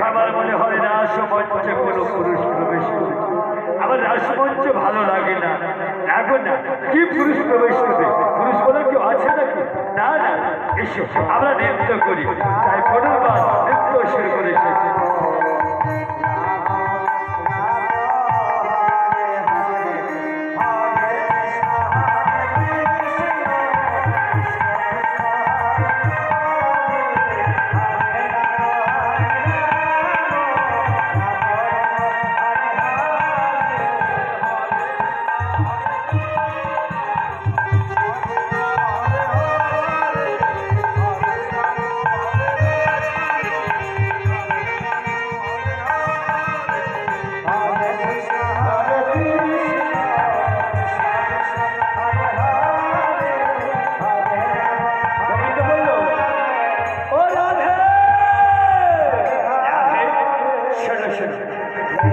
আমার মনে হয় রাসমঞ্চে কোনো পুরুষ প্রবেশ করবে, আমার রাসমঞ্চ ভালো লাগে না। এখন না কি পুরুষ প্রবেশ করবে, পুরুষ বলে কেউ আছে নাকি? না না, এসো আমরা নৃত্য করি। তাই পুনর্বার নৃত্য শুরু করেছে।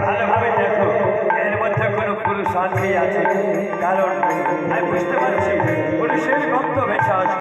ভালোভাবে দেখো, এর মধ্যে কোনো পুরুষ আছে, কারণ আমি বুঝতে পারছি পুরুষের গন্ধ ভেসে আসছে।